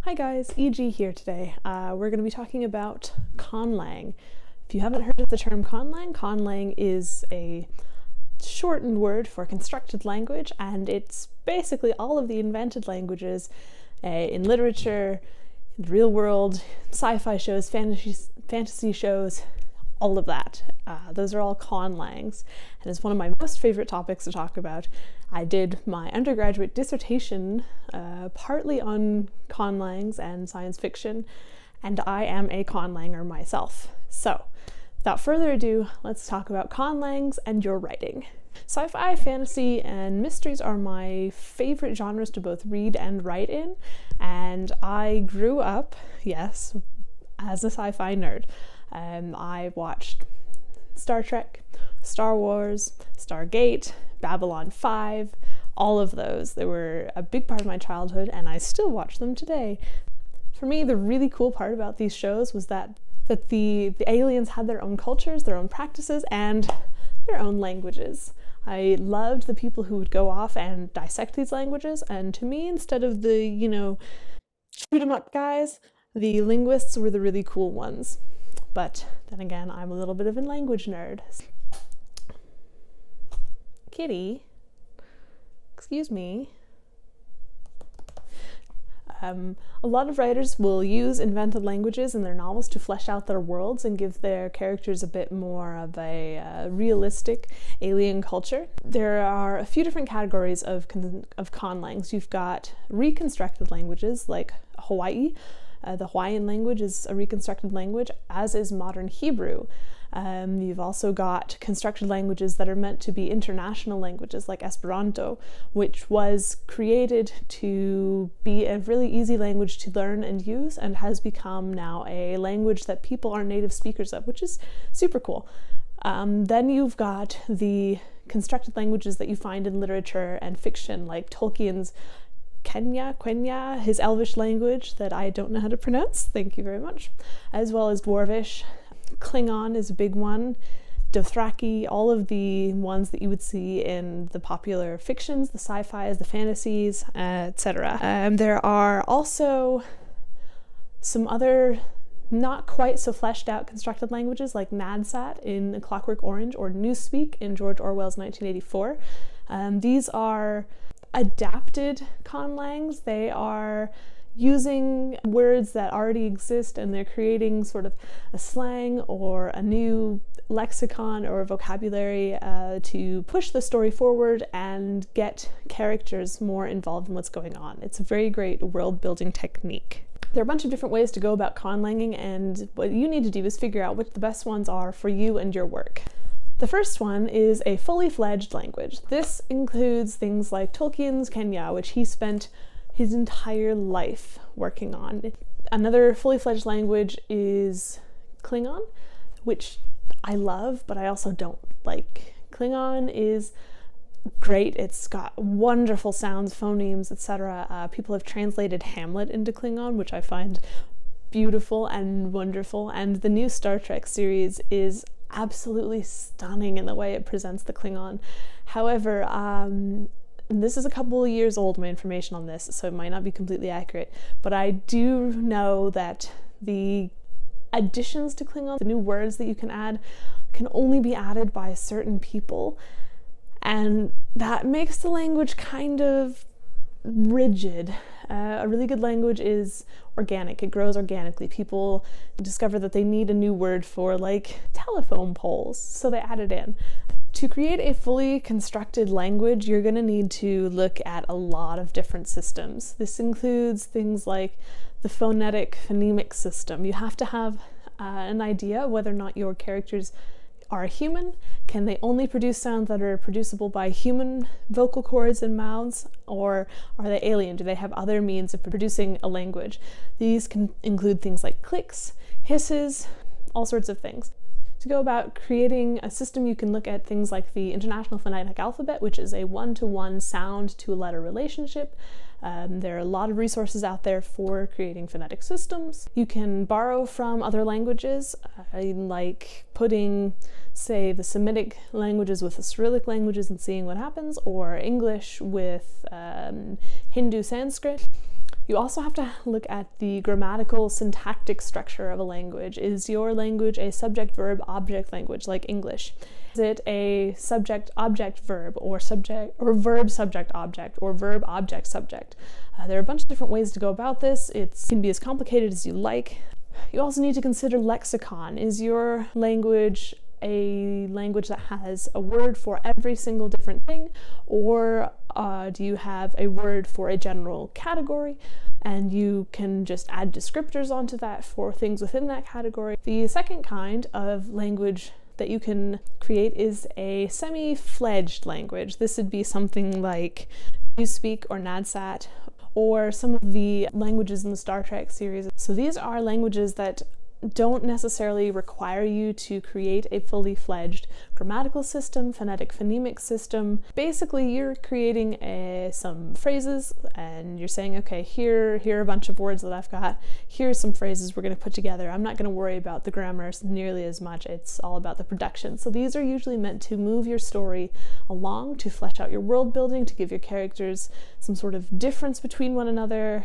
Hi guys, EG here today. We're going to be talking about conlang. If you haven't heard of the term conlang is a shortened word for constructed language, and it's basically all of the invented languages in literature, in the real world, sci-fi shows, fantasy shows, all of that. Those are all conlangs, and it's one of my most favorite topics to talk about. I did my undergraduate dissertation partly on conlangs and science fiction, and I am a conlanger myself. So, without further ado, let's talk about conlangs and your writing. Sci-fi, fantasy, and mysteries are my favorite genres to both read and write in, and I grew up, yes, as a sci-fi nerd. I watched Star Trek, Star Wars, Stargate, Babylon 5, all of those. They were a big part of my childhood, and I still watch them today. For me, the really cool part about these shows was that the aliens had their own cultures, their own practices, and their own languages. I loved the people who would go off and dissect these languages, and to me, instead of the, shoot 'em up guys, the linguists were the really cool ones. But then again, I'm a little bit of a language nerd. Kitty, excuse me. A lot of writers will use invented languages in their novels to flesh out their worlds and give their characters a bit more of a realistic alien culture. There are a few different categories of conlangs. You've got reconstructed languages like Hawaii. The Hawaiian language is a reconstructed language, as is modern Hebrew. You've also got constructed languages that are meant to be international languages like Esperanto, which was created to be a really easy language to learn and use, and has become now a language that people are native speakers of, which is super cool. Then you've got the constructed languages that you find in literature and fiction, like Tolkien's Quenya, his Elvish language that I don't know how to pronounce, thank you very much, as well as Dwarvish. Klingon is a big one, Dothraki, all of the ones that you would see in the popular fictions, the sci-fis, the fantasies, etc. There are also some other not quite so fleshed out constructed languages like Nadsat in Clockwork Orange or Newspeak in George Orwell's 1984. These are adapted conlangs. They are using words that already exist, and they're creating sort of a slang or a new lexicon or vocabulary to push the story forward and get characters more involved in what's going on. It's a very great world building technique. There are a bunch of different ways to go about conlanging, and what you need to do is figure out what the best ones are for you and your work. The first one is a fully fledged language. This includes things like Tolkien's Quenya, which he spent his entire life working on. Another fully fledged language is Klingon, which I love, but I also don't like. Klingon is great. It's got wonderful sounds, phonemes, etc. People have translated Hamlet into Klingon, which I find beautiful and wonderful, and the new Star Trek series is absolutely stunning in the way it presents the Klingon. However, this is a couple of years old, my information on this, so it might not be completely accurate, but I do know that the additions to Klingon, the new words that you can add, can only be added by certain people, and that makes the language kind of rigid. A really good language is organic. It grows organically. People discover that they need a new word for, like, telephone poles, so they add it in. To create a fully constructed language, you're going to need to look at a lot of different systems. This includes things like the phonetic, phonemic system. You have to have an idea whether or not your characters are human. Can they only produce sounds that are producible by human vocal cords and mouths, or are they alien? Do they have other means of producing a language? These can include things like clicks, hisses, all sorts of things. To go about creating a system, you can look at things like the International Phonetic Alphabet, which is a one-to-one sound to a letter relationship. There are a lot of resources out there for creating phonetic systems. You can borrow from other languages, like putting, say, the Semitic languages with the Cyrillic languages and seeing what happens, or English with Hindu Sanskrit. You also have to look at the grammatical syntactic structure of a language. Is your language a subject-verb-object language like English? Is it a subject-object-verb or verb-subject-object or verb-object-subject? There are a bunch of different ways to go about this. It can be as complicated as you like. You also need to consider lexicon. Is your language a language that has a word for every single different thing, or do you have a word for a general category and you can just add descriptors onto that for things within that category? The second kind of language that you can create is a semi-fledged language. This would be something like Newspeak or Nadsat, or some of the languages in the Star Trek series. So these are languages that don't necessarily require you to create a fully fledged grammatical system, phonetic phonemic system. Basically, you're creating some phrases and you're saying, okay, here are a bunch of words that I've got. Here's some phrases we're going to put together. I'm not going to worry about the grammar nearly as much. It's all about the production. So these are usually meant to move your story along, to flesh out your world building, to give your characters some sort of difference between one another.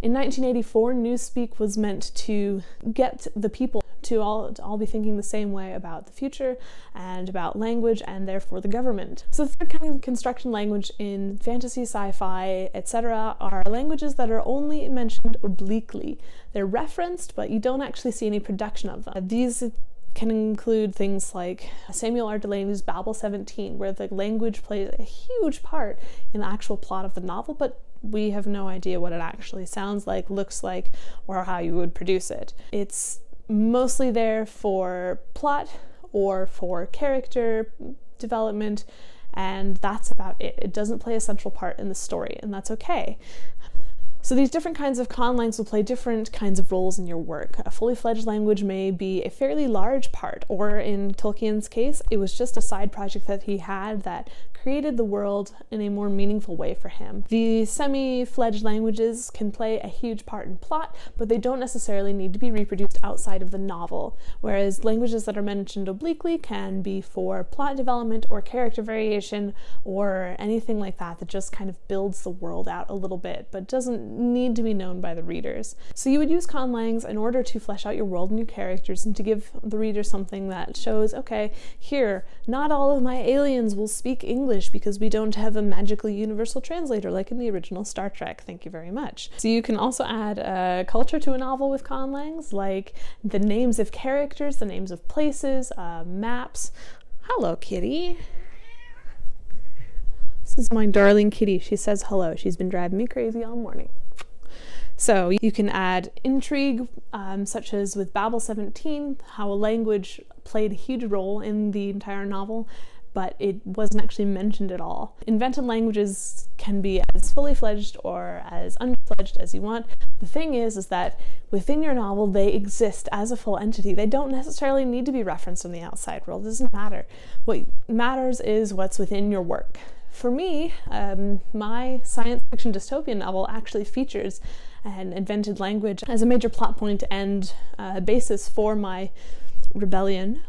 In 1984, Newspeak was meant to get the people to all be thinking the same way about the future and about language and therefore the government. So the third kind of construction language in fantasy, sci-fi, etc. are languages that are only mentioned obliquely. They're referenced, but you don't actually see any production of them. These can include things like Samuel R. Delany's Babel 17, where the language plays a huge part in the actual plot of the novel, but we have no idea what it actually sounds like, looks like, or how you would produce it. It's mostly there for plot or for character development, and that's about it. It doesn't play a central part in the story, and that's okay. So these different kinds of conlangs will play different kinds of roles in your work. A fully fledged language may be a fairly large part, or in Tolkien's case, it was just a side project that he had that created the world in a more meaningful way for him. The semi-fledged languages can play a huge part in plot, but they don't necessarily need to be reproduced outside of the novel, whereas languages that are mentioned obliquely can be for plot development or character variation or anything like that that just kind of builds the world out a little bit, but doesn't need to be known by the readers. So you would use conlangs in order to flesh out your world and your characters and to give the reader something that shows, okay, here, not all of my aliens will speak English because we don't have a magically universal translator like in the original Star Trek. Thank you very much. So you can also add culture to a novel with conlangs, like the names of characters, the names of places, maps. Hello, kitty. This is my darling kitty. She says hello. She's been driving me crazy all morning. So you can add intrigue, such as with Babel 17, how a language played a huge role in the entire novel, but it wasn't actually mentioned at all. Invented languages can be as fully fledged or as unfledged as you want. The thing is that within your novel, they exist as a full entity. They don't necessarily need to be referenced in the outside world. It doesn't matter. What matters is what's within your work. For me, my science fiction dystopian novel actually features an invented language as a major plot point and basis for my rebellion.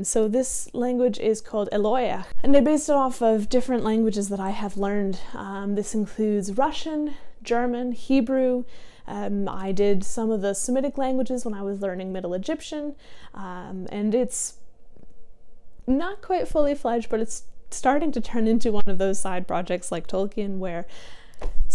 So this language is called Eloia, and I based it off of different languages that I have learned. This includes Russian, German, Hebrew. I did some of the Semitic languages when I was learning Middle Egyptian, and it's not quite fully fledged, but it's starting to turn into one of those side projects like Tolkien, where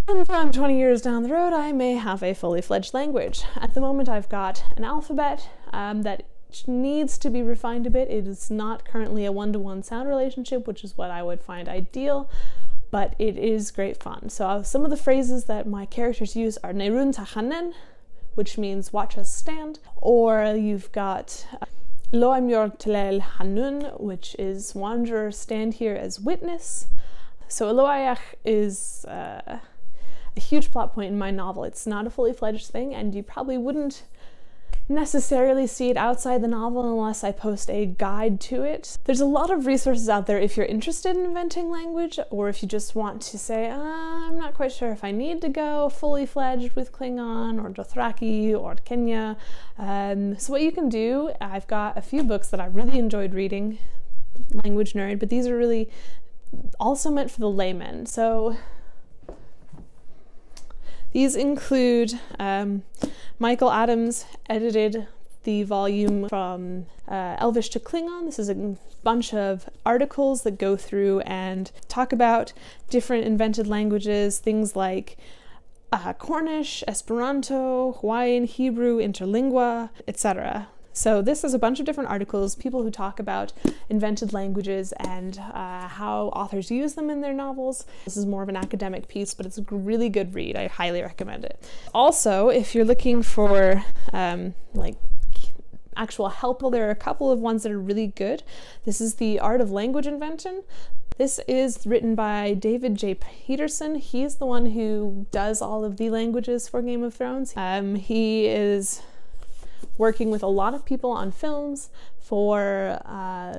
sometime 20 years down the road I may have a fully fledged language. At the moment I've got an alphabet that needs to be refined a bit. It is not currently a one-to-one sound relationship, which is what I would find ideal, but it is great fun. So some of the phrases that my characters use are Nerun Tachanen, which means watch us stand, or you've got Lo Amyor Telel Hanun, which is wanderer stand here as witness. So Eloiach is a huge plot point in my novel. It's not a fully fledged thing, and you probably wouldn't necessarily see it outside the novel unless I post a guide to it. There's a lot of resources out there if you're interested in inventing language, or if you just want to say, I'm not quite sure if I need to go fully fledged with Klingon or Dothraki or Kenya. So what you can do, I've got a few books that I really enjoyed reading, language nerd, but these are really also meant for the layman. So These include Michael Adams edited the volume from Elvish to Klingon. This is a bunch of articles that go through and talk about different invented languages, things like Cornish, Esperanto, Hawaiian, Hebrew, interlingua, etc. So this is a bunch of different articles, people who talk about invented languages and how authors use them in their novels. This is more of an academic piece, but it's a really good read. I highly recommend it. Also, if you're looking for like actual help, well, there are a couple of ones that are really good. This is The Art of Language Invention. This is written by David J. Peterson. He's the one who does all of the languages for Game of Thrones. He is working with a lot of people on films for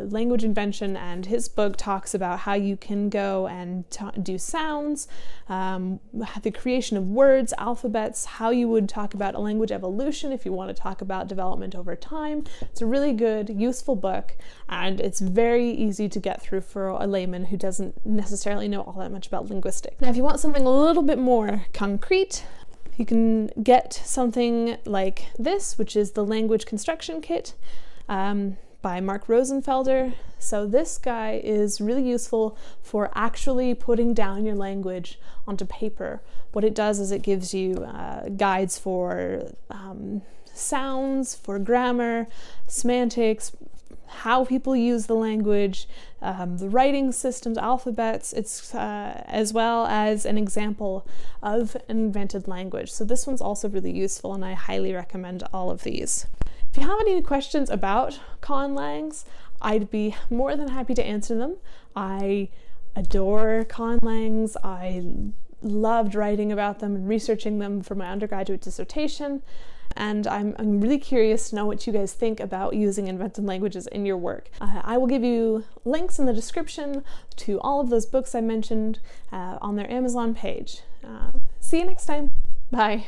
language invention, and his book talks about how you can go and do sounds, the creation of words, alphabets, how you would talk about a language evolution if you want to talk about development over time. It's a really good, useful book, and it's very easy to get through for a layman who doesn't necessarily know all that much about linguistics. Now, if you want something a little bit more concrete, you can get something like this, which is the Language Construction Kit by Mark Rosenfelder. So this guy is really useful for actually putting down your language onto paper. What it does is it gives you guides for sounds, for grammar, semantics, how people use the language, the writing systems, alphabets, it's as well as an example of an invented language. So this one's also really useful, and I highly recommend all of these. If you have any questions about Conlangs, I'd be more than happy to answer them. I adore Conlangs. I loved writing about them and researching them for my undergraduate dissertation. And I'm really curious to know what you guys think about using invented languages in your work. I will give you links in the description to all of those books I mentioned on their Amazon page. See you next time. Bye.